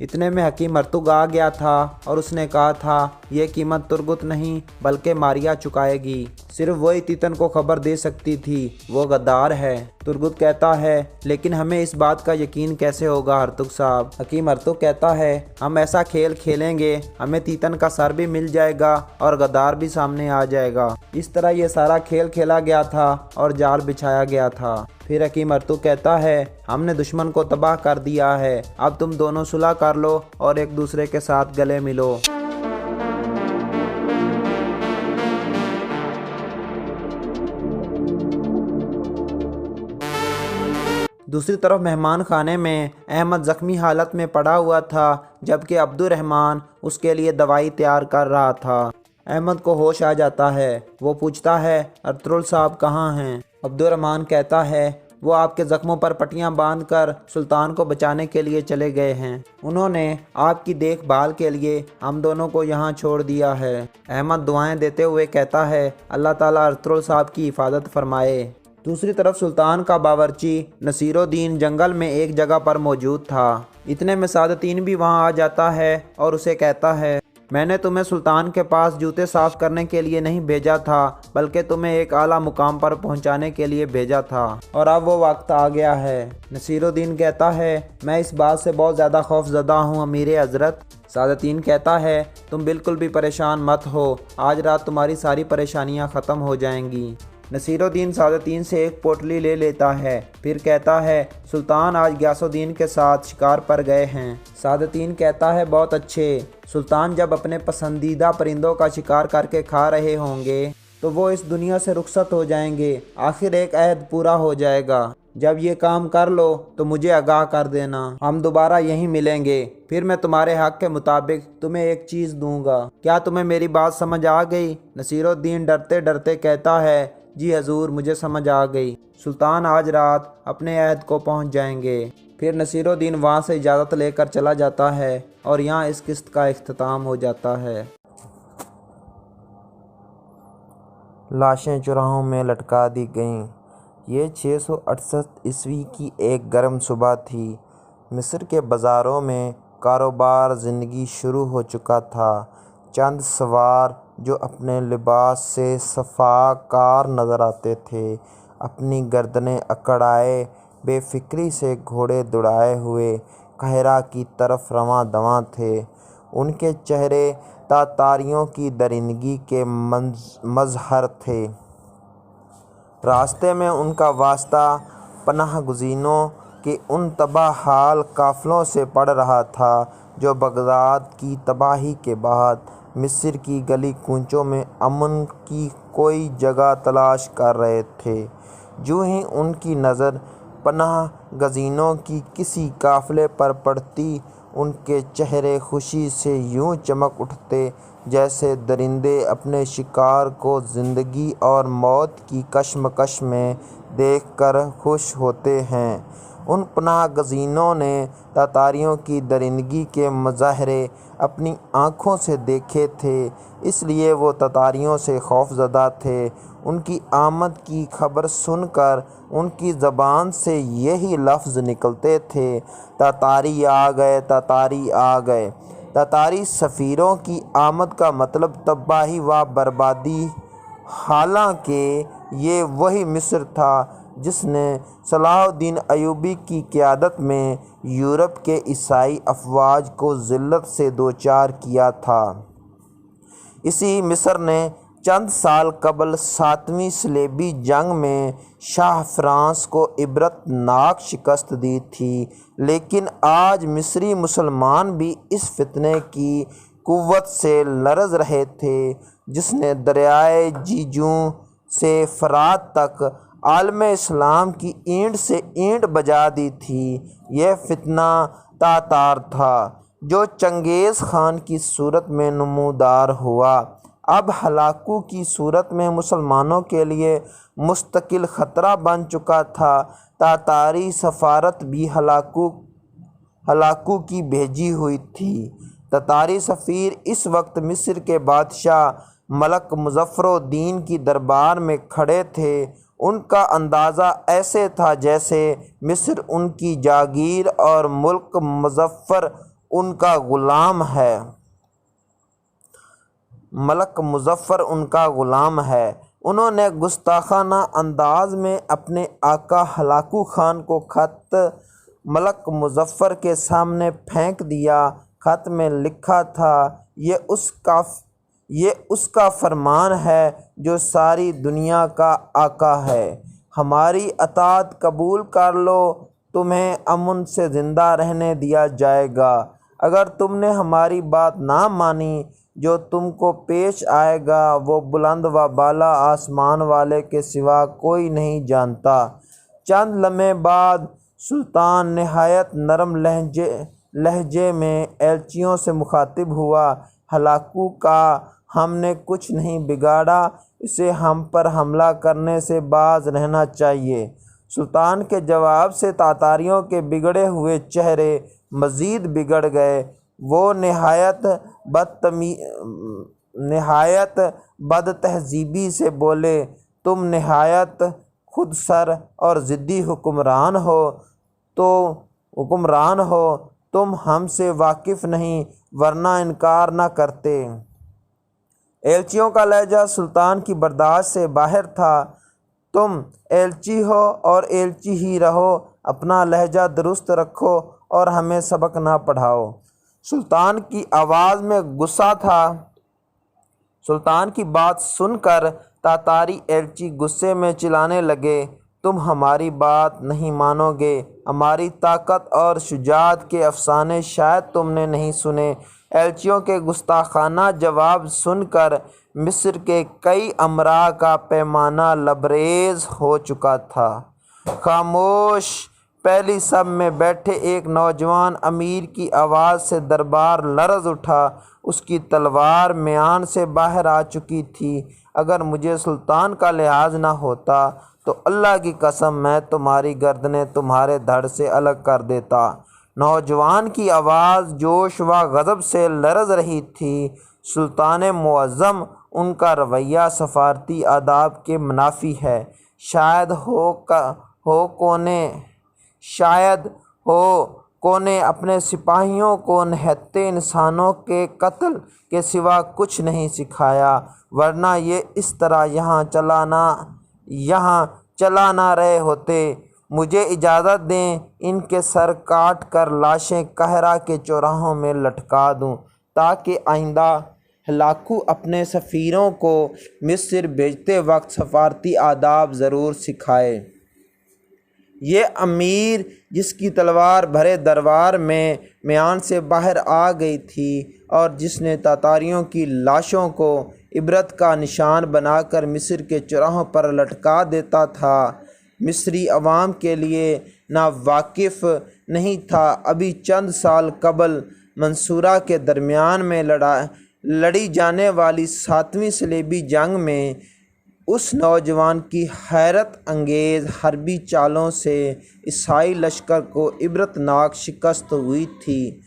اتنے میں حکیم مرتگ آ گیا تھا اور اس نے کہا تھا یہ قیمت ترگت نہیں بلکہ ماریا چکائے گی، صرف وہی تیتن کو خبر دے سکتی تھی، وہ غدار ہے۔ ترگت کہتا ہے لیکن ہمیں اس بات کا یقین کیسے ہوگا ہرتگ صاحب؟ حکیم مرتگ کہتا ہے ہم ایسا کھیل کھیلیں گے ہمیں تیتن کا سر بھی مل جائے گا اور غدار بھی سامنے آ جائے گا۔ اس طرح یہ سارا کھیل کھیلا گیا تھا اور جال بچھایا گیا تھا۔ پھر حکیم مرتگ کہتا ہے ہم نے دشمن کو تباہ کر دیا ہے، اب تم دونوں صلح کر لو اور ایک دوسرے کے ساتھ گلے ملو۔ دوسری طرف مہمان خانے میں احمد زخمی حالت میں پڑا ہوا تھا جبکہ عبد الرحمن اس کے لیے دوائی تیار کر رہا تھا۔ احمد کو ہوش آ جاتا ہے، وہ پوچھتا ہے ارطغرل صاحب کہاں ہیں؟ عبد الرحمن کہتا ہے وہ آپ کے زخموں پر پٹیاں باندھ کر سلطان کو بچانے کے لیے چلے گئے ہیں، انہوں نے آپ کی دیکھ بھال کے لیے ہم دونوں کو یہاں چھوڑ دیا ہے۔ احمد دعائیں دیتے ہوئے کہتا ہے اللہ تعالیٰ ارطغرل صاحب کی حفاظت فرمائے۔ دوسری طرف سلطان کا باورچی نصیر الدین جنگل میں ایک جگہ پر موجود تھا۔ اتنے میں سعادتین بھی وہاں آ جاتا ہے اور اسے کہتا ہے میں نے تمہیں سلطان کے پاس جوتے صاف کرنے کے لیے نہیں بھیجا تھا بلکہ تمہیں ایک اعلیٰ مقام پر پہنچانے کے لیے بھیجا تھا اور اب وہ وقت آ گیا ہے۔ نصیر الدین کہتا ہے میں اس بات سے بہت زیادہ خوف زدہ ہوں امیر حضرت۔ سعادتین کہتا ہے تم بالکل بھی پریشان مت ہو، آج رات تمہاری ساری پریشانیاں ختم ہو جائیں گی۔ نصیر الدین سعادتین سے ایک پوٹلی لے لیتا ہے، پھر کہتا ہے سلطان آج غیاث الدین کے ساتھ شکار پر گئے ہیں۔ سعادتین کہتا ہے بہت اچھے، سلطان جب اپنے پسندیدہ پرندوں کا شکار کر کے کھا رہے ہوں گے تو وہ اس دنیا سے رخصت ہو جائیں گے، آخر ایک عہد پورا ہو جائے گا۔ جب یہ کام کر لو تو مجھے آگاہ کر دینا، ہم دوبارہ یہیں ملیں گے، پھر میں تمہارے حق کے مطابق تمہیں ایک چیز دوں گا۔ کیا تمہیں میری بات سمجھ آ گئی؟ نصیر الدین ڈرتے ڈرتے کہتا ہے جی حضور مجھے سمجھ آ گئی، سلطان آج رات اپنے عہد کو پہنچ جائیں گے۔ پھر نصیر الدین وہاں سے اجازت لے کر چلا جاتا ہے اور یہاں اس قسط کا اختتام ہو جاتا ہے۔ لاشیں چوراہوں میں لٹکا دی گئیں۔ یہ 668 عیسوی کی ایک گرم صبح تھی۔ مصر کے بازاروں میں کاروبار زندگی شروع ہو چکا تھا۔ چند سوار جو اپنے لباس سے صفاکار نظر آتے تھے، اپنی گردنیں اکڑائے بے فکری سے گھوڑے دوڑائے ہوئے قاہرہ کی طرف رواں دواں تھے۔ ان کے چہرے تاتاریوں کی درندگی کے مظہر تھے۔ راستے میں ان کا واسطہ پناہ گزینوں کے ان تباہ حال قافلوں سے پڑ رہا تھا جو بغداد کی تباہی کے بعد مصر کی گلی کوچوں میں امن کی کوئی جگہ تلاش کر رہے تھے۔ جوں ہی ان کی نظر پناہ گزینوں کی کسی قافلے پر پڑتی، ان کے چہرے خوشی سے یوں چمک اٹھتے جیسے درندے اپنے شکار کو زندگی اور موت کی کشمکش میں دیکھ کر خوش ہوتے ہیں۔ ان پناہ گزینوں نے تاتاریوں کی درندگی کے مظاہرے اپنی آنکھوں سے دیکھے تھے، اس لیے وہ تاتاریوں سے خوف زدہ تھے۔ ان کی آمد کی خبر سن کر ان کی زبان سے یہی لفظ نکلتے تھے تاتاری آ گئے، تاتاری آ گئے۔ تاتاری سفیروں کی آمد کا مطلب تباہی و بربادی، حالانکہ یہ وہی مصر تھا جس نے صلاح الدین ایوبی کی قیادت میں یورپ کے عیسائی افواج کو ذلت سے دوچار کیا تھا۔ اسی مصر نے چند سال قبل 7ویں صلیبی جنگ میں شاہ فرانس کو عبرت ناک شکست دی تھی، لیکن آج مصری مسلمان بھی اس فتنے کی قوت سے لرز رہے تھے جس نے دریائے جیجوں سے فرات تک عالم اسلام کی اینٹ سے اینٹ بجا دی تھی۔ یہ فتنہ تاتار تھا جو چنگیز خان کی صورت میں نمودار ہوا، اب ہلاکو کی صورت میں مسلمانوں کے لیے مستقل خطرہ بن چکا تھا۔ تاتاری سفارت بھی ہلاکو کی بھیجی ہوئی تھی۔ تاتاری سفیر اس وقت مصر کے بادشاہ ملک مظفر الدین کی دربار میں کھڑے تھے۔ ان کا اندازہ ایسے تھا جیسے مصر ان کی جاگیر اور ملک مظفر ان کا غلام ہے، ملک مظفر ان کا غلام ہے۔ انہوں نے گستاخانہ انداز میں اپنے آقا ہلاکو خان کو خط ملک مظفر کے سامنے پھینک دیا۔ خط میں لکھا تھا، یہ اس کا فرمان ہے جو ساری دنیا کا آقا ہے، ہماری اطاعت قبول کر لو، تمہیں امن سے زندہ رہنے دیا جائے گا۔ اگر تم نے ہماری بات نہ مانی، جو تم کو پیش آئے گا وہ بلند و بالا آسمان والے کے سوا کوئی نہیں جانتا۔ چند لمحے بعد سلطان نہایت نرم لہجے میں ایلچیوں سے مخاطب ہوا، ہلاکو کا ہم نے کچھ نہیں بگاڑا، اسے ہم پر حملہ کرنے سے باز رہنا چاہیے۔ سلطان کے جواب سے تاتاریوں کے بگڑے ہوئے چہرے مزید بگڑ گئے۔ وہ نہایت بد تہذیبی سے بولے، تم نہایت خود سر اور ضدی حکمران ہو، تم ہم سے واقف نہیں، ورنہ انکار نہ کرتے۔ ایلچیوں کا لہجہ سلطان کی برداشت سے باہر تھا۔ تم ایلچی ہو اور ایلچی ہی رہو، اپنا لہجہ درست رکھو اور ہمیں سبق نہ پڑھاؤ۔ سلطان کی آواز میں غصہ تھا۔ سلطان کی بات سن کر تاتاری ایلچی غصے میں چلانے لگے، تم ہماری بات نہیں مانو گے، ہماری طاقت اور شجاعت کے افسانے شاید تم نے نہیں سنے۔ ایلچیوں کے گستاخانہ جواب سن کر مصر کے کئی امراء کا پیمانہ لبریز ہو چکا تھا۔ خاموش! پہلی صف میں بیٹھے ایک نوجوان امیر کی آواز سے دربار لرز اٹھا، اس کی تلوار میان سے باہر آ چکی تھی۔ اگر مجھے سلطان کا لحاظ نہ ہوتا تو اللہ کی قسم میں تمہاری گردنیں تمہارے دھڑ سے الگ کر دیتا۔ نوجوان کی آواز جوش و غضب سے لرز رہی تھی۔ سلطان معظم، ان کا رویہ سفارتی آداب کے منافی ہے۔ شاید کونے اپنے سپاہیوں کو نہتے انسانوں کے قتل کے سوا کچھ نہیں سکھایا، ورنہ یہ اس طرح یہاں چلا نہ رہے ہوتے۔ مجھے اجازت دیں ان کے سر کاٹ کر لاشیں قاہرہ کے چوراہوں میں لٹکا دوں، تاکہ آئندہ ہلاکو اپنے سفیروں کو مصر بھیجتے وقت سفارتی آداب ضرور سکھائے۔ یہ امیر جس کی تلوار بھرے دربار میں میان سے باہر آ گئی تھی اور جس نے تاتاریوں کی لاشوں کو عبرت کا نشان بنا کر مصر کے چوراہوں پر لٹکا دیتا تھا، مصری عوام کے لیے ناواقف نہیں تھا۔ ابھی چند سال قبل منصورہ کے درمیان میں لڑی جانے والی 7ویں صلیبی جنگ میں اس نوجوان کی حیرت انگیز حربی چالوں سے عیسائی لشکر کو عبرتناک شکست ہوئی تھی۔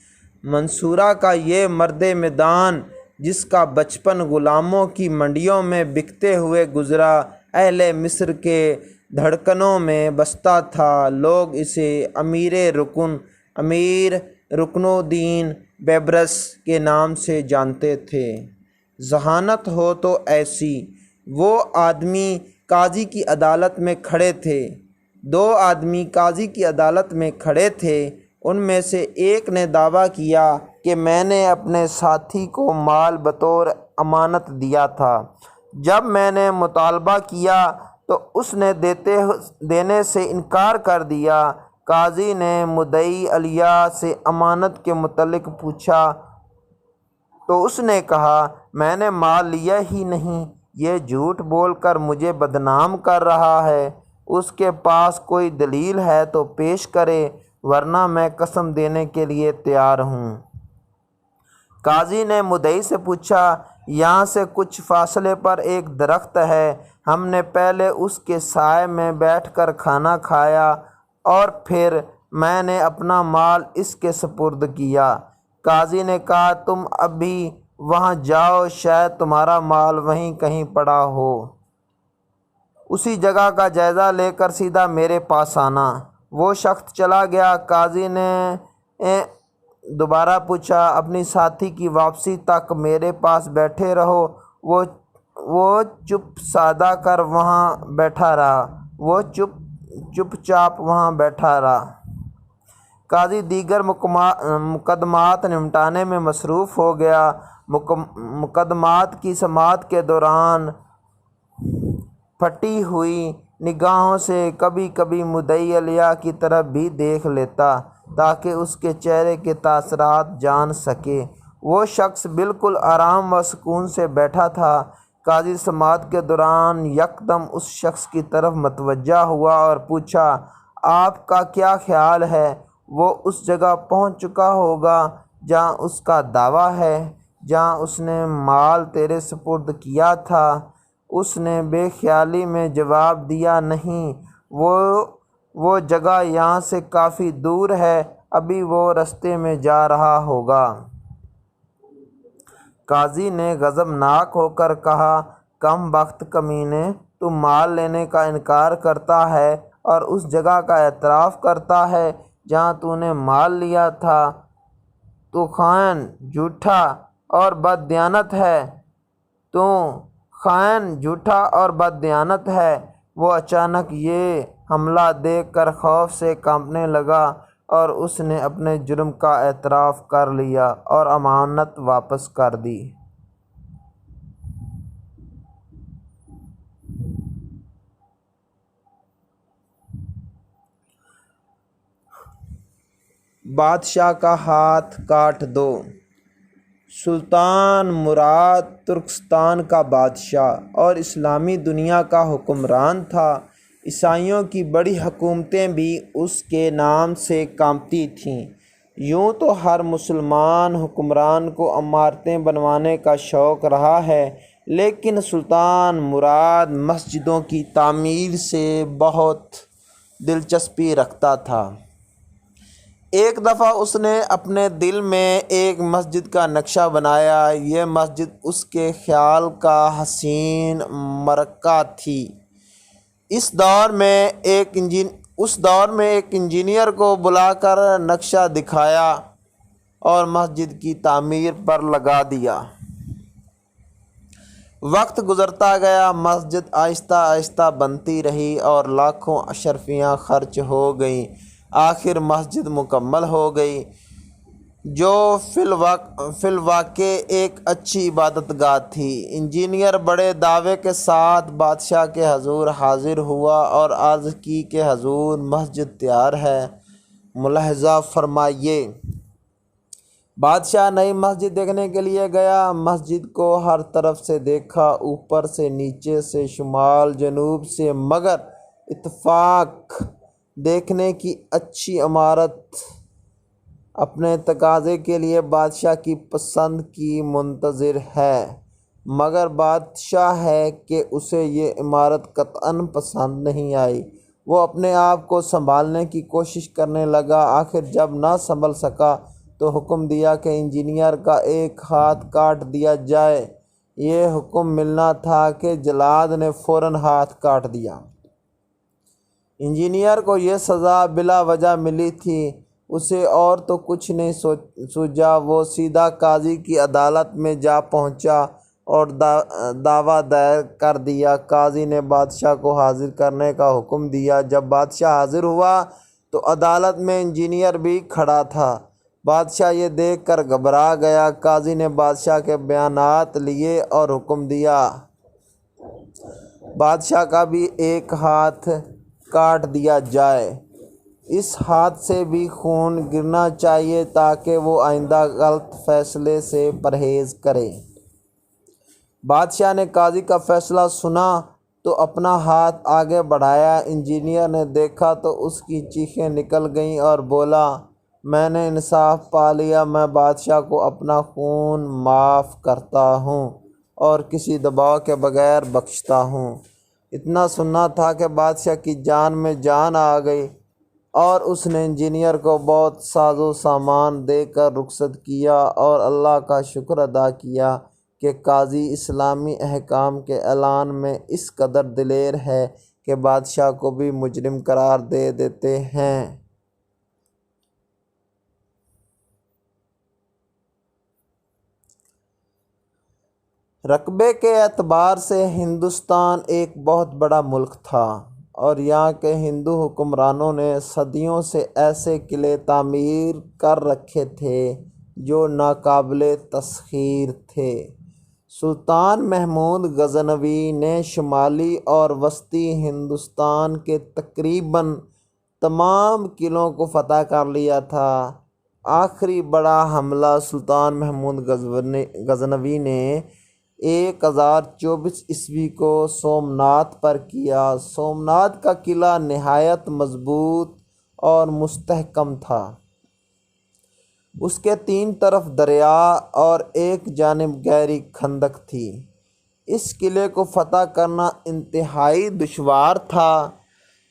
منصورہ کا یہ مرد میدان جس کا بچپن غلاموں کی منڈیوں میں بکتے ہوئے گزرا، اہل مصر کے دھڑکنوں میں بستا تھا۔ لوگ اسے امیر رکن الدین بیبرس کے نام سے جانتے تھے۔ ذہانت ہو تو ایسی! وہ آدمی قاضی کی عدالت میں کھڑے تھے۔ 2 آدمی قاضی کی عدالت میں کھڑے تھے۔ ان میں سے ایک نے دعویٰ کیا کہ میں نے اپنے ساتھی کو مال بطور امانت دیا تھا۔ جب میں نے مطالبہ کیا تو اس نے دینے سے انکار کر دیا۔ قاضی نے مدعی علیہ سے امانت کے متعلق پوچھا تو اس نے کہا، میں نے مال لیا ہی نہیں، یہ جھوٹ بول کر مجھے بدنام کر رہا ہے۔ اس کے پاس کوئی دلیل ہے تو پیش کرے، ورنہ میں قسم دینے کے لیے تیار ہوں۔ قاضی نے مدعی سے پوچھا، یہاں سے کچھ فاصلے پر ایک درخت ہے، ہم نے پہلے اس کے سائے میں بیٹھ کر کھانا کھایا اور پھر میں نے اپنا مال اس کے سپرد کیا۔ قاضی نے کہا، تم ابھی وہاں جاؤ، شاید تمہارا مال وہیں کہیں پڑا ہو، اسی جگہ کا جائزہ لے کر سیدھا میرے پاس آنا۔ وہ شخص چلا گیا۔ قاضی نے دوبارہ پوچھا، اپنی ساتھی کی واپسی تک میرے پاس بیٹھے رہو۔ وہ چپ سادہ کر وہاں بیٹھا رہا۔ چپ چاپ وہاں بیٹھا رہا۔ قاضی دیگر مقدمات نمٹانے میں مصروف ہو گیا۔ مقدمات کی سماعت کے دوران پھٹی ہوئی نگاہوں سے کبھی کبھی مدعی علیہ کی طرف بھی دیکھ لیتا تاکہ اس کے چہرے کے تاثرات جان سکے۔ وہ شخص بالکل آرام و سکون سے بیٹھا تھا۔ قاضی سماعت کے دوران یکدم اس شخص کی طرف متوجہ ہوا اور پوچھا، آپ کا کیا خیال ہے؟ وہ اس جگہ پہنچ چکا ہوگا جہاں اس کا دعویٰ ہے، جہاں اس نے مال تیرے سپرد کیا تھا؟ اس نے بے خیالی میں جواب دیا، نہیں، وہ جگہ یہاں سے کافی دور ہے، ابھی وہ رستے میں جا رہا ہوگا۔ قاضی نے غضبناک ہو کر کہا، کم بخت کمینے، تو مال لینے کا انکار کرتا ہے اور اس جگہ کا اعتراف کرتا ہے جہاں تو نے مال لیا تھا۔ تو خائن، جھوٹا اور بددیانت ہے۔ تو خائن، جھوٹا اور بددیانت ہے۔ وہ اچانک یہ حملہ دیکھ کر خوف سے کانپنے لگا اور اس نے اپنے جرم کا اعتراف کر لیا اور امانت واپس کر دی۔ بادشاہ کا ہاتھ کاٹ دو۔ سلطان مراد ترکستان کا بادشاہ اور اسلامی دنیا کا حکمران تھا۔ عیسائیوں کی بڑی حکومتیں بھی اس کے نام سے کانپتی تھیں۔ یوں تو ہر مسلمان حکمران کو عمارتیں بنوانے کا شوق رہا ہے، لیکن سلطان مراد مسجدوں کی تعمیر سے بہت دلچسپی رکھتا تھا۔ ایک دفعہ اس نے اپنے دل میں ایک مسجد کا نقشہ بنایا۔ یہ مسجد اس کے خیال کا حسین مرکہ تھی۔ اس دور میں ایک انجینئر کو بلا کر نقشہ دکھایا اور مسجد کی تعمیر پر لگا دیا۔ وقت گزرتا گیا، مسجد آہستہ آہستہ بنتی رہی اور لاکھوں اشرفیاں خرچ ہو گئیں۔ آخر مسجد مکمل ہو گئی، جو فی الواقع ایک اچھی عبادت گاہ تھی۔ انجینئر بڑے دعوے کے ساتھ بادشاہ کے حضور حاضر ہوا اور عرض کی کہ حضور، مسجد تیار ہے، ملاحظہ فرمائیے۔ بادشاہ نئی مسجد دیکھنے کے لیے گیا۔ مسجد کو ہر طرف سے دیکھا، اوپر سے، نیچے سے، شمال جنوب سے، مگر اتفاق دیکھنے کی اچھی عمارت اپنے تقاضے کے لیے بادشاہ کی پسند کی منتظر ہے، مگر بادشاہ ہے کہ اسے یہ عمارت قطعاً پسند نہیں آئی۔ وہ اپنے آپ کو سنبھالنے کی کوشش کرنے لگا۔ آخر جب نہ سنبھل سکا تو حکم دیا کہ انجینئر کا ایک ہاتھ کاٹ دیا جائے۔ یہ حکم ملنا تھا کہ جلاد نے فوراً ہاتھ کاٹ دیا۔ انجینئر کو یہ سزا بلا وجہ ملی تھی، اسے اور تو کچھ نہیں سوجا۔ وہ سیدھا قاضی کی عدالت میں جا پہنچا اور دعویٰ دائر کر دیا۔ قاضی نے بادشاہ کو حاضر کرنے کا حکم دیا۔ جب بادشاہ حاضر ہوا تو عدالت میں انجینئر بھی کھڑا تھا۔ بادشاہ یہ دیکھ کر گھبرا گیا۔ قاضی نے بادشاہ کے بیانات لیے اور حکم دیا، بادشاہ کا بھی ایک ہاتھ کاٹ دیا جائے۔ اس ہاتھ سے بھی خون گرنا چاہیے تاکہ وہ آئندہ غلط فیصلے سے پرہیز کرے۔ بادشاہ نے قاضی کا فیصلہ سنا تو اپنا ہاتھ آگے بڑھایا۔ انجینئر نے دیکھا تو اس کی چیخیں نکل گئیں اور بولا، میں نے انصاف پا لیا، میں بادشاہ کو اپنا خون معاف کرتا ہوں اور کسی دباؤ کے بغیر بخشتا ہوں۔ اتنا سننا تھا کہ بادشاہ کی جان میں جان آ گئی اور اس نے انجینئر کو بہت ساز و سامان دے کر رخصت کیا اور اللہ کا شکر ادا کیا کہ قاضی اسلامی احکام کے اعلان میں اس قدر دلیر ہے کہ بادشاہ کو بھی مجرم قرار دے دیتے ہیں۔ رقبے کے اعتبار سے ہندوستان ایک بہت بڑا ملک تھا اور یہاں کے ہندو حکمرانوں نے صدیوں سے ایسے قلعے تعمیر کر رکھے تھے جو ناقابل تسخیر تھے۔ سلطان محمود غزنوی نے شمالی اور وسطی ہندوستان کے تقریباً تمام قلعوں کو فتح کر لیا تھا۔ آخری بڑا حملہ سلطان محمود غزنوی نے 1024 عیسوی کو سومناتھ پر کیا۔ سومناتھ کا قلعہ نہایت مضبوط اور مستحکم تھا۔ اس کے 3 طرف دریا اور ایک جانب گہری خندق تھی۔ اس قلعے کو فتح کرنا انتہائی دشوار تھا۔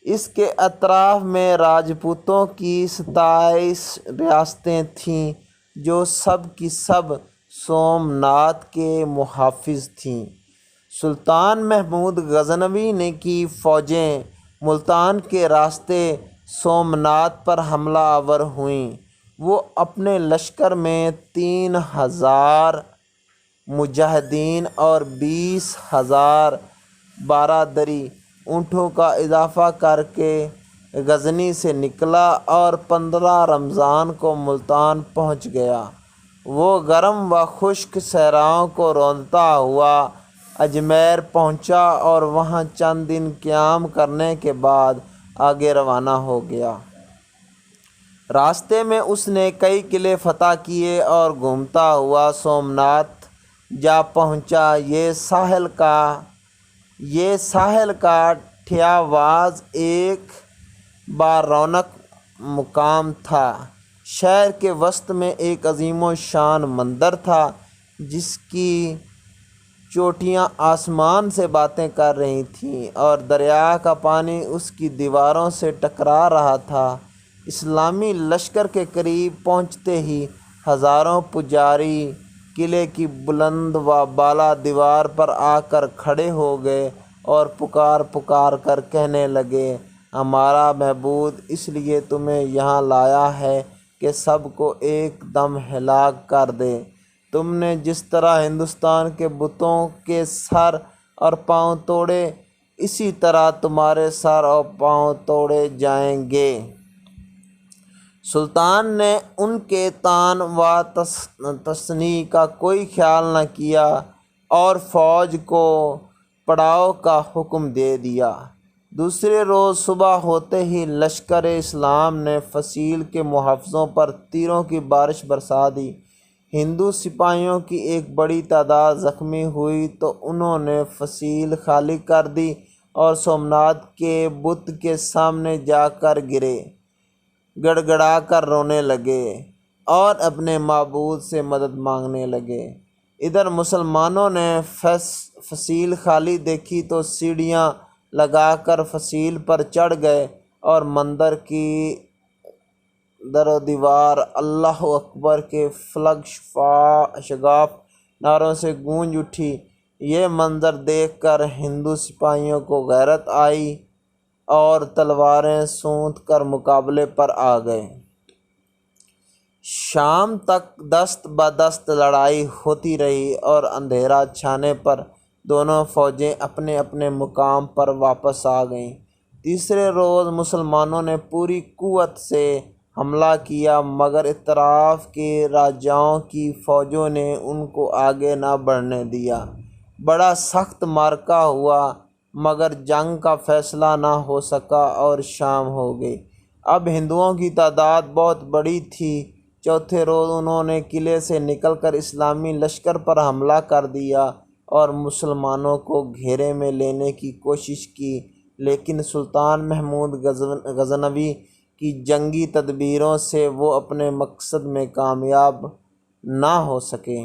اس کے اطراف میں راجپوتوں کی 27 ریاستیں تھیں جو سب کی سب سومناتھ کے محافظ تھیں۔ سلطان محمود غزنوی نے کی فوجیں ملتان کے راستے سومناتھ پر حملہ آور ہوئیں۔ وہ اپنے لشکر میں 3000 مجاہدین اور 20,000 بارادری اونٹوں کا اضافہ کر کے غزنی سے نکلا اور 15 رمضان کو ملتان پہنچ گیا۔ وہ گرم و خشک صحراؤں کو روندتا ہوا اجمیر پہنچا اور وہاں چند دن قیام کرنے کے بعد آگے روانہ ہو گیا۔ راستے میں اس نے کئی قلعے فتح کیے اور گھومتا ہوا سومناتھ جا پہنچا۔ یہ ساحل کا ٹھیاواز ایک بارونق مقام تھا۔ شہر کے وسط میں ایک عظیم و شان مندر تھا جس کی چوٹیاں آسمان سے باتیں کر رہی تھیں اور دریا کا پانی اس کی دیواروں سے ٹکرا رہا تھا۔ اسلامی لشکر کے قریب پہنچتے ہی ہزاروں پجاری قلعے کی بلند و بالا دیوار پر آ کر کھڑے ہو گئے اور پکار کر کہنے لگے، ہمارا معبود اس لیے تمہیں یہاں لایا ہے کہ سب کو ایک دم ہلاک کر دے۔ تم نے جس طرح ہندوستان کے بتوں کے سر اور پاؤں توڑے، اسی طرح تمہارے سر اور پاؤں توڑے جائیں گے۔ سلطان نے ان کے طعن و تشنیع کا کوئی خیال نہ کیا اور فوج کو پڑاؤ کا حکم دے دیا۔ دوسرے روز صبح ہوتے ہی لشکر اسلام نے فصیل کے محافظوں پر تیروں کی بارش برسا دی۔ ہندو سپاہیوں کی ایک بڑی تعداد زخمی ہوئی تو انہوں نے فصیل خالی کر دی اور سومناتھ کے بت کے سامنے جا کر گرے، گڑ گڑا کر رونے لگے اور اپنے معبود سے مدد مانگنے لگے۔ ادھر مسلمانوں نے فصیل خالی دیکھی تو سیڑھیاں لگا کر فصیل پر چڑھ گئے اور مندر کی در و دیوار اللہ اکبر کے فلک شگاف نعروں سے گونج اٹھی۔ یہ منظر دیکھ کر ہندو سپاہیوں کو غیرت آئی اور تلواریں سونت کر مقابلے پر آ گئے۔ شام تک دست بدست لڑائی ہوتی رہی اور اندھیرا چھانے پر دونوں فوجیں اپنے اپنے مقام پر واپس آ گئیں۔ تیسرے روز مسلمانوں نے پوری قوت سے حملہ کیا مگر اطراف کے راجاؤں کی فوجوں نے ان کو آگے نہ بڑھنے دیا۔ بڑا سخت معرکہ ہوا مگر جنگ کا فیصلہ نہ ہو سکا اور شام ہو گئی۔ اب ہندوؤں کی تعداد بہت بڑی تھی۔ چوتھے روز انہوں نے قلعے سے نکل کر اسلامی لشکر پر حملہ کر دیا اور مسلمانوں کو گھیرے میں لینے کی کوشش کی، لیکن سلطان محمود غزنوی کی جنگی تدبیروں سے وہ اپنے مقصد میں کامیاب نہ ہو سکے۔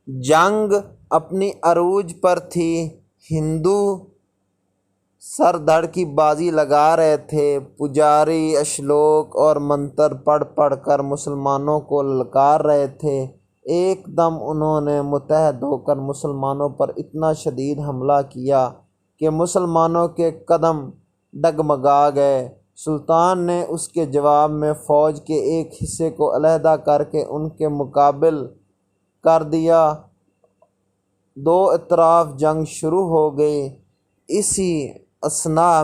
جنگ اپنی عروج پر تھی۔ ہندو سر دھڑ کی بازی لگا رہے تھے۔ پجاری اشلوک اور منتر پڑھ پڑھ کر مسلمانوں کو للکار رہے تھے۔ ایک دم انہوں نے متحد ہو کر مسلمانوں پر اتنا شدید حملہ کیا کہ مسلمانوں کے قدم ڈگمگا گئے۔ سلطان نے اس کے جواب میں فوج کے ایک حصے کو علیحدہ کر کے ان کے مقابل کر دیا دو اطراف جنگ شروع ہو گئی۔ اسی اثنا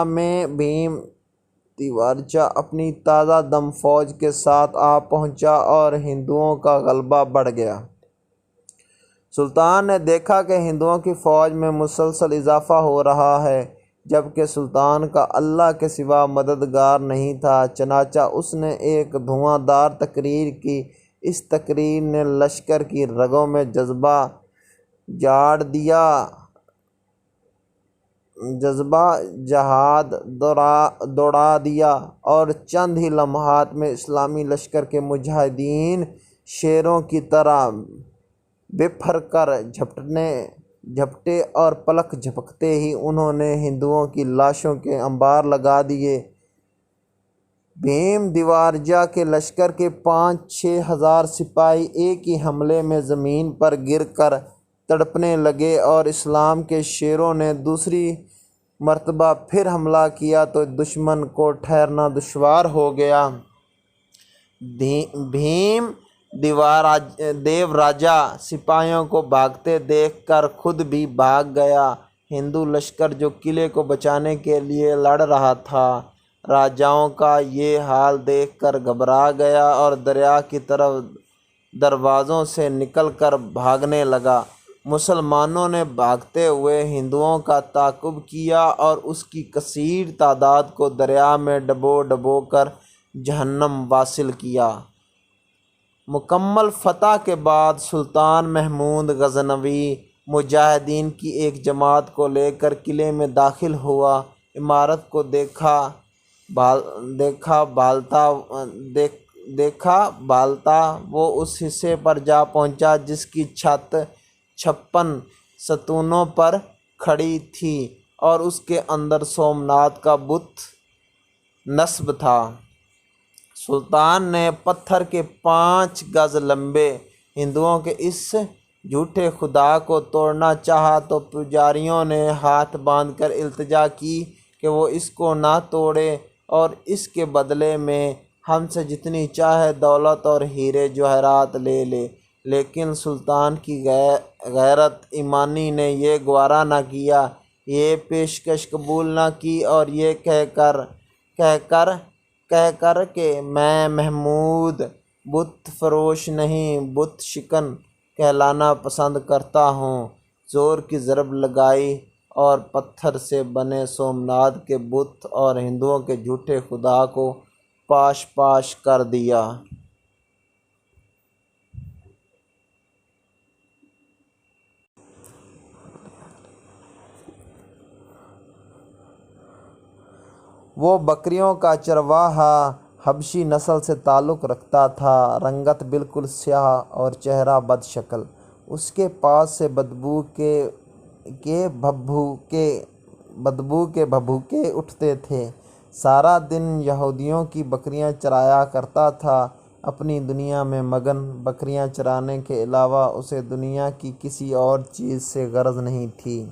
میں بھیم دیوارجا اپنی تازہ دم فوج کے ساتھ آ پہنچا اور ہندوؤں کا غلبہ بڑھ گیا۔ سلطان نے دیکھا کہ ہندوؤں کی فوج میں مسلسل اضافہ ہو رہا ہے، جبکہ سلطان کا اللہ کے سوا مددگار نہیں تھا۔ چنانچہ اس نے ایک دھواں دار تقریر کی۔ اس تقریر نے لشکر کی رگوں میں جذبہ جہاد دوڑا دیا اور چند ہی لمحات میں اسلامی لشکر کے مجاہدین شیروں کی طرح بپھر کر جھپٹے اور پلک جھپکتے ہی انہوں نے ہندوؤں کی لاشوں کے انبار لگا دیے۔ بھیم دیوارجا کے لشکر کے 5-6 ہزار سپاہی ایک ہی حملے میں زمین پر گر کر تڑپنے لگے، اور اسلام کے شیروں نے دوسری مرتبہ پھر حملہ کیا تو دشمن کو ٹھہرنا دشوار ہو گیا۔ بھیم دیوراجا سپاہیوں کو بھاگتے دیکھ کر خود بھی بھاگ گیا۔ ہندو لشکر جو قلعے کو بچانے کے لیے لڑ رہا تھا، راجاؤں کا یہ حال دیکھ کر گھبرا گیا اور دریا کی طرف دروازوں سے نکل کر بھاگنے لگا۔ مسلمانوں نے بھاگتے ہوئے ہندوؤں کا تعاقب کیا اور اس کی کثیر تعداد کو دریا میں ڈبو کر جہنم واصل کیا۔ مکمل فتح کے بعد سلطان محمود غزنوی مجاہدین کی ایک جماعت کو لے کر قلعے میں داخل ہوا۔ عمارت کو دیکھا بھالتا وہ اس حصے پر جا پہنچا جس کی چھت 56 ستونوں پر کھڑی تھی اور اس کے اندر سومناتھ کا بت نصب تھا۔ سلطان نے پتھر کے 5 گز لمبے ہندوؤں کے اس جھوٹے خدا کو توڑنا چاہا تو پجاریوں نے ہاتھ باندھ کر التجا کی کہ وہ اس کو نہ توڑے اور اس کے بدلے میں ہم سے جتنی چاہے دولت اور ہیرے جواہرات لے لے، لیکن سلطان کی غیرت ایمانی نے یہ گوارا نہ کیا، یہ پیشکش قبول نہ کی اور یہ کہہ کر کہ میں محمود بت فروش نہیں بت شکن کہلانا پسند کرتا ہوں، زور کی ضرب لگائی اور پتھر سے بنے سومناتھ کے بت اور ہندوؤں کے جھوٹے خدا کو پاش کر دیا۔ وہ بکریوں کا چرواہا حبشی نسل سے تعلق رکھتا تھا، رنگت بالکل سیاہ اور چہرہ بد شکل۔ اس کے پاس سے بدبو کے بھبھوکے اٹھتے تھے۔ سارا دن یہودیوں کی بکریاں چرایا کرتا تھا، اپنی دنیا میں مگن۔ بکریاں چرانے کے علاوہ اسے دنیا کی کسی اور چیز سے غرض نہیں تھی۔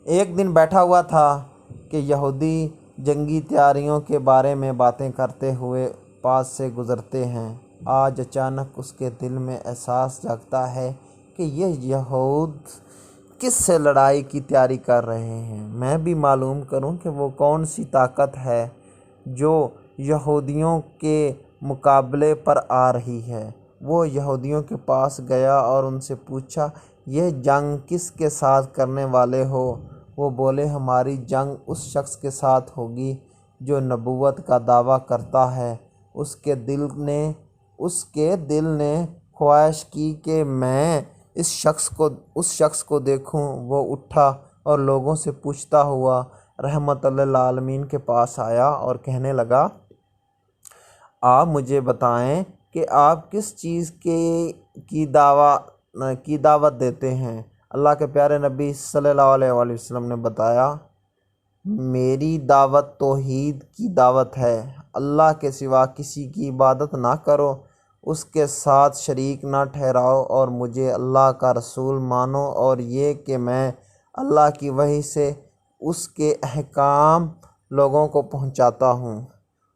ایک دن بیٹھا ہوا تھا کہ یہودی جنگی تیاریوں کے بارے میں باتیں کرتے ہوئے پاس سے گزرتے ہیں۔ آج اچانک اس کے دل میں احساس جاگتا ہے کہ یہ یہود کس سے لڑائی کی تیاری کر رہے ہیں۔ میں بھی معلوم کروں کہ وہ کون سی طاقت ہے جو یہودیوں کے مقابلے پر آ رہی ہے۔ وہ یہودیوں کے پاس گیا اور ان سے پوچھا، یہ جنگ کس کے ساتھ کرنے والے ہو؟ وہ بولے، ہماری جنگ اس شخص کے ساتھ ہوگی جو نبوت کا دعویٰ کرتا ہے۔ اس کے دل نے خواہش کی کہ میں اس شخص کو دیکھوں۔ وہ اٹھا اور لوگوں سے پوچھتا ہوا رحمت للعالمین کے پاس آیا اور کہنے لگا، آپ مجھے بتائیں کہ آپ کس چیز کی دعوت دیتے ہیں؟ اللہ کے پیارے نبی صلی اللہ علیہ وآلہ وسلم نے بتایا، میری دعوت توحید کی دعوت ہے۔ اللہ کے سوا کسی کی عبادت نہ کرو، اس کے ساتھ شریک نہ ٹھہراؤ اور مجھے اللہ کا رسول مانو، اور یہ کہ میں اللہ کی وحی سے اس کے احکام لوگوں کو پہنچاتا ہوں۔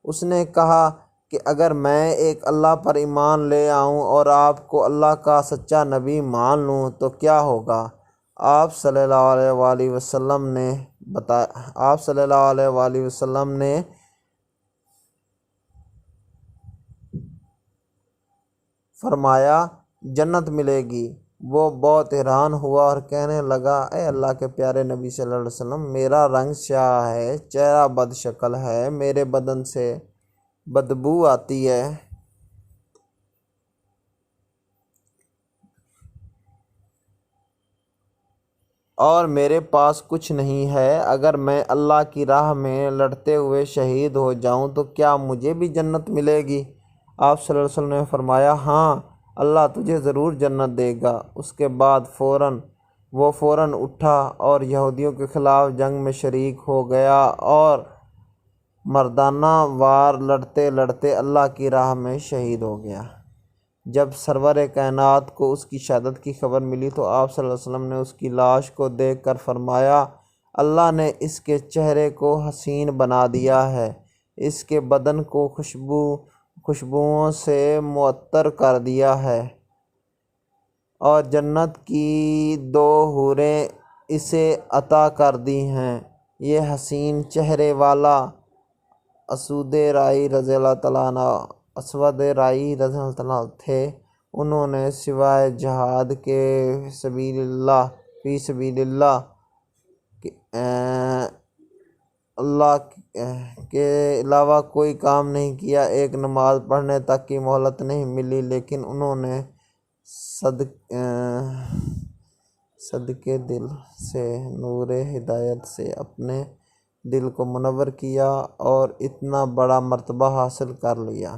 اس نے کہا کہ اگر میں ایک اللہ پر ایمان لے آؤں اور آپ کو اللہ کا سچا نبی مان لوں تو کیا ہوگا؟ آپ صلی اللہ علیہ وآلہ وسلم نے فرمایا جنت ملے گی۔ وہ بہت حیران ہوا اور کہنے لگا، اے اللہ کے پیارے نبی صلی اللہ علیہ وسلم، میرا رنگ سیاہ ہے، چہرہ بد شکل ہے، میرے بدن سے بدبو آتی ہے، اور میرے پاس کچھ نہیں ہے۔ اگر میں اللہ کی راہ میں لڑتے ہوئے شہید ہو جاؤں تو کیا مجھے بھی جنت ملے گی؟ آپ صلی اللہ علیہ وسلم نے فرمایا، ہاں، اللہ تجھے ضرور جنت دے گا۔ اس کے بعد وہ فوراً اٹھا اور یہودیوں کے خلاف جنگ میں شریک ہو گیا اور مردانہ وار لڑتے لڑتے اللہ کی راہ میں شہید ہو گیا۔ جب سرور کائنات کو اس کی شہادت کی خبر ملی تو آپ صلی اللہ علیہ وسلم نے اس کی لاش کو دیکھ کر فرمایا، اللہ نے اس کے چہرے کو حسین بنا دیا ہے، اس کے بدن کو خوشبوؤں سے معطر کر دیا ہے، اور جنت کی 2 حوریں اسے عطا کر دی ہیں۔ یہ حسین چہرے والا اسود رائی رضی اللہ تعالیٰ عنہ تھے۔ انہوں نے سوائے جہاد کے فی سبیل اللہ کے علاوہ کوئی کام نہیں کیا، ایک نماز پڑھنے تک کی مہلت نہیں ملی، لیکن انہوں نے صدقے دل سے نور ہدایت سے اپنے دل کو منور کیا اور اتنا بڑا مرتبہ حاصل کر لیا۔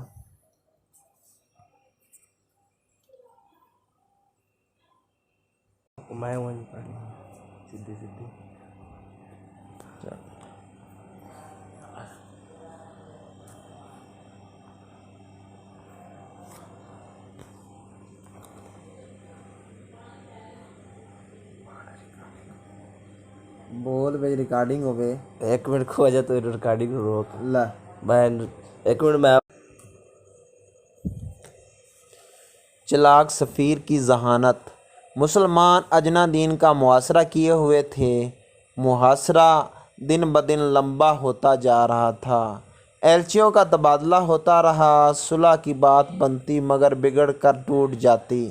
بول بھائی، ریکارڈنگ ہو گئے۔ 1 منٹ کھو جائے تو ریکارڈنگ روک اللہ میں 1 منٹ میں۔ چلاک سفیر کی ذہانت۔ مسلمان اجنا دین کا محاصرہ کیے ہوئے تھے۔ محاصرہ دن بدن لمبا ہوتا جا رہا تھا، ایلچیوں کا تبادلہ ہوتا رہا، صلح کی بات بنتی مگر بگڑ کر ٹوٹ جاتی۔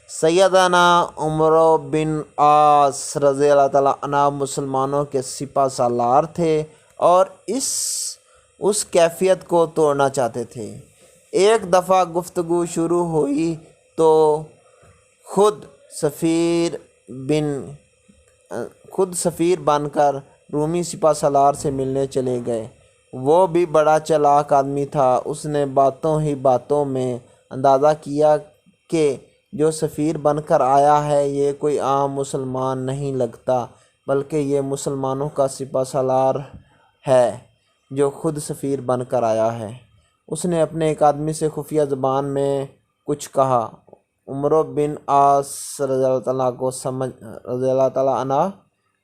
سیدنا عمر بن عاص رضی اللہ تعالیٰ عنہ مسلمانوں کے سپہ سالار تھے اور اس کیفیت کو توڑنا چاہتے تھے۔ ایک دفعہ گفتگو شروع ہوئی تو خود سفیر بن کر رومی سپہ سالار سے ملنے چلے گئے۔ وہ بھی بڑا چلاک آدمی تھا۔ اس نے باتوں ہی باتوں میں اندازہ کیا کہ جو سفیر بن کر آیا ہے یہ کوئی عام مسلمان نہیں لگتا، بلکہ یہ مسلمانوں کا سپہ سالار ہے جو خود سفیر بن کر آیا ہے۔ اس نے اپنے ایک آدمی سے خفیہ زبان میں کچھ کہا۔ عمر بن عاص رضی اللہ تعالیٰ عنہ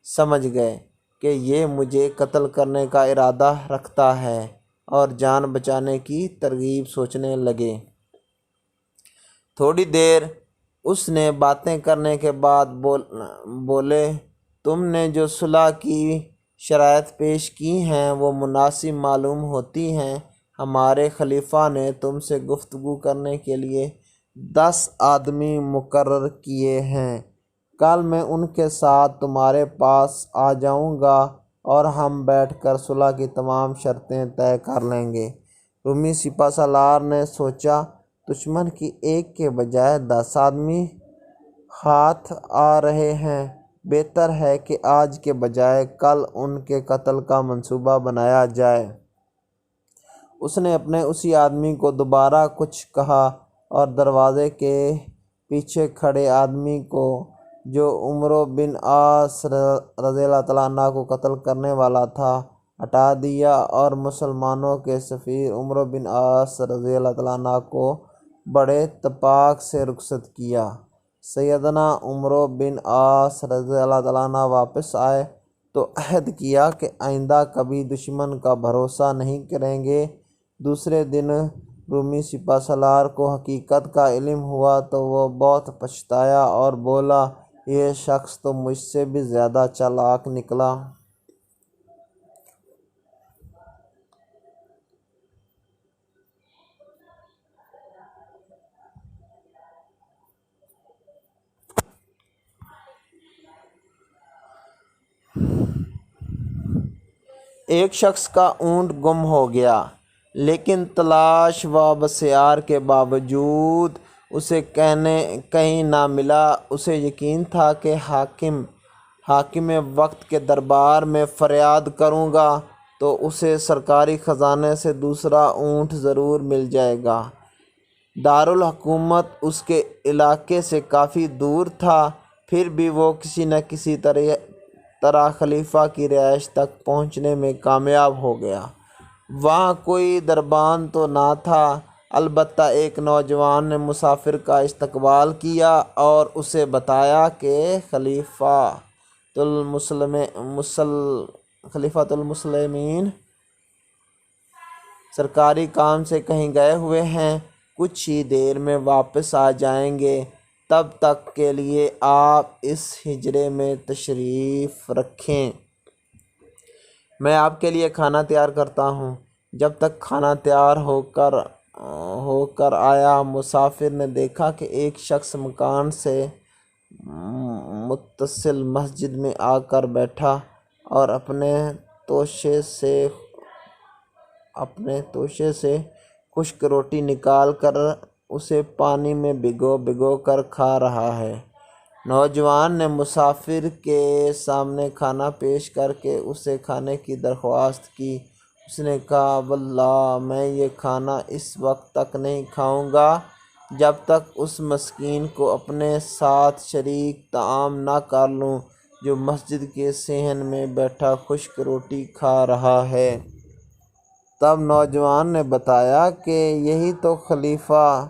سمجھ گئے کہ یہ مجھے قتل کرنے کا ارادہ رکھتا ہے اور جان بچانے کی ترغیب سوچنے لگے۔ تھوڑی دیر اس نے باتیں کرنے کے بعد بولے، تم نے جو صلح کی شرائط پیش کی ہیں وہ مناسب معلوم ہوتی ہیں۔ ہمارے خلیفہ نے تم سے گفتگو کرنے کے لیے 10 آدمی مقرر کیے ہیں۔ کل میں ان کے ساتھ تمہارے پاس آ جاؤں گا اور ہم بیٹھ کر صلح کی تمام شرطیں طے کر لیں گے۔ رومی سپہ سالار نے سوچا، دشمن کی 1 کے بجائے 10 آدمی ہاتھ آ رہے ہیں، بہتر ہے کہ آج کے بجائے کل ان کے قتل کا منصوبہ بنایا جائے۔ اس نے اپنے اسی آدمی کو دوبارہ کچھ کہا اور دروازے کے پیچھے کھڑے آدمی کو جو عمر بن عاص رضی اللہ تعالیٰ عنہ کو قتل کرنے والا تھا ہٹا دیا اور مسلمانوں کے سفیر عمر بن عاص رضی اللہ تعالیٰ عنہ کو بڑے اتفاق سے رخصت کیا۔ سیدنا عمر بن عاص رضی اللہ تعالیٰ عنہ واپس آئے تو عہد کیا کہ آئندہ کبھی دشمن کا بھروسہ نہیں کریں گے۔ دوسرے دن رومی سپہ سالار کو حقیقت کا علم ہوا تو وہ بہت پچھتایا اور بولا، یہ شخص تو مجھ سے بھی زیادہ چالاک نکلا۔ ایک شخص کا اونٹ گم ہو گیا، لیکن تلاش و بسیار کے باوجود اسے کہیں نہ ملا۔ اسے یقین تھا کہ حاکم وقت کے دربار میں فریاد کروں گا تو اسے سرکاری خزانے سے دوسرا اونٹ ضرور مل جائے گا۔ دارالحکومت اس کے علاقے سے کافی دور تھا، پھر بھی وہ کسی نہ کسی طرح خلیفہ کی رہائش تک پہنچنے میں کامیاب ہو گیا۔ وہاں کوئی دربان تو نہ تھا، البتہ ایک نوجوان نے مسافر کا استقبال کیا اور اسے بتایا کہ خلیفۃ المسلمین سرکاری کام سے کہیں گئے ہوئے ہیں، کچھ ہی دیر میں واپس آ جائیں گے، تب تک کے لیے آپ اس حجرے میں تشریف رکھیں، میں آپ کے لیے کھانا تیار کرتا ہوں۔ جب تک کھانا تیار ہو کر آیا، مسافر نے دیکھا کہ ایک شخص مکان سے متصل مسجد میں آ کر بیٹھا اور اپنے توشے سے خشک روٹی نکال کر اسے پانی میں بھگو کر کھا رہا ہے۔ نوجوان نے مسافر کے سامنے کھانا پیش کر کے اسے کھانے کی درخواست کی۔ اس نے کہا، واللہ میں یہ کھانا اس وقت تک نہیں کھاؤں گا جب تک اس مسکین کو اپنے ساتھ شریک طعام نہ کر لوں جو مسجد کے صحن میں بیٹھا خشک روٹی کھا رہا ہے۔ تب نوجوان نے بتایا کہ یہی تو خلیفہ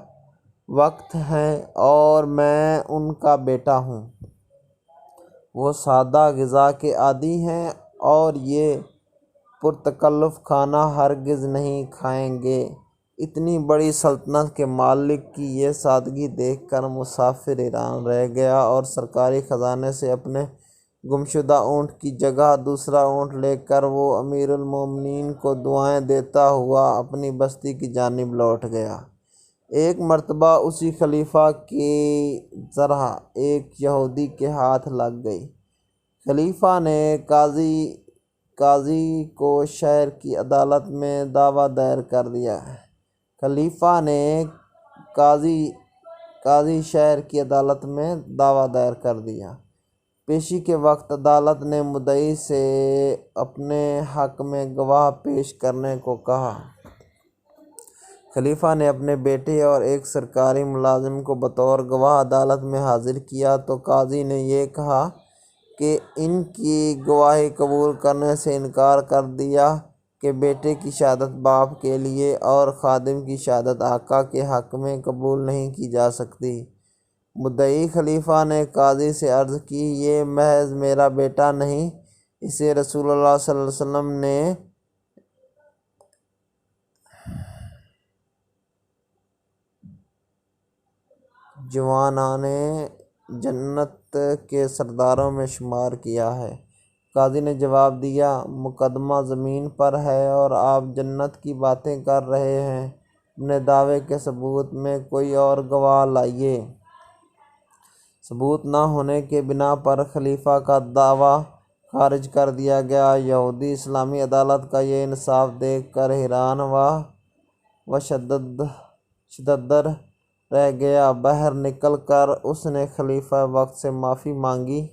وقت ہیں اور میں ان کا بیٹا ہوں۔ وہ سادہ غذا کے عادی ہیں اور یہ پرتکلف کھانا ہرگز نہیں کھائیں گے۔ اتنی بڑی سلطنت کے مالک کی یہ سادگی دیکھ کر مسافر حیران رہ گیا اور سرکاری خزانے سے اپنے گمشدہ اونٹ کی جگہ دوسرا اونٹ لے کر وہ امیر المومنین کو دعائیں دیتا ہوا اپنی بستی کی جانب لوٹ گیا۔ ایک مرتبہ اسی خلیفہ کی زرہ ایک یہودی کے ہاتھ لگ گئی۔ خلیفہ نے قاضی کو شہر کی عدالت میں دعویٰ دائر کر دیا۔ پیشی کے وقت عدالت نے مدعی سے اپنے حق میں گواہ پیش کرنے کو کہا۔ خلیفہ نے اپنے بیٹے اور ایک سرکاری ملازم کو بطور گواہ عدالت میں حاضر کیا تو قاضی نے یہ کہا کہ ان کی گواہی قبول کرنے سے انکار کر دیا کہ بیٹے کی شہادت باپ کے لیے اور خادم کی شہادت آقا کے حق میں قبول نہیں کی جا سکتی۔ مدعی خلیفہ نے قاضی سے عرض کی، یہ محض میرا بیٹا نہیں، اسے رسول اللہ صلی اللہ علیہ وسلم نے جوانان جنت کے سرداروں میں شمار کیا ہے۔ قاضی نے جواب دیا، مقدمہ زمین پر ہے اور آپ جنت کی باتیں کر رہے ہیں، اپنے دعوے کے ثبوت میں کوئی اور گواہ لائیے۔ ثبوت نہ ہونے کی بنا پر خلیفہ کا دعویٰ خارج کر دیا گیا۔ یہودی اسلامی عدالت کا یہ انصاف دیکھ کر حیران و شددر رہ گیا۔ باہر نکل کر اس نے خلیفہ وقت سے معافی مانگی۔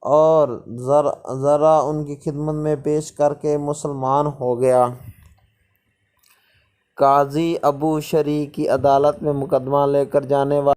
اور ذرا ان کی خدمت میں پیش کر کے مسلمان ہو گیا۔ قاضی ابو شریح کی عدالت میں مقدمہ لے کر جانے والے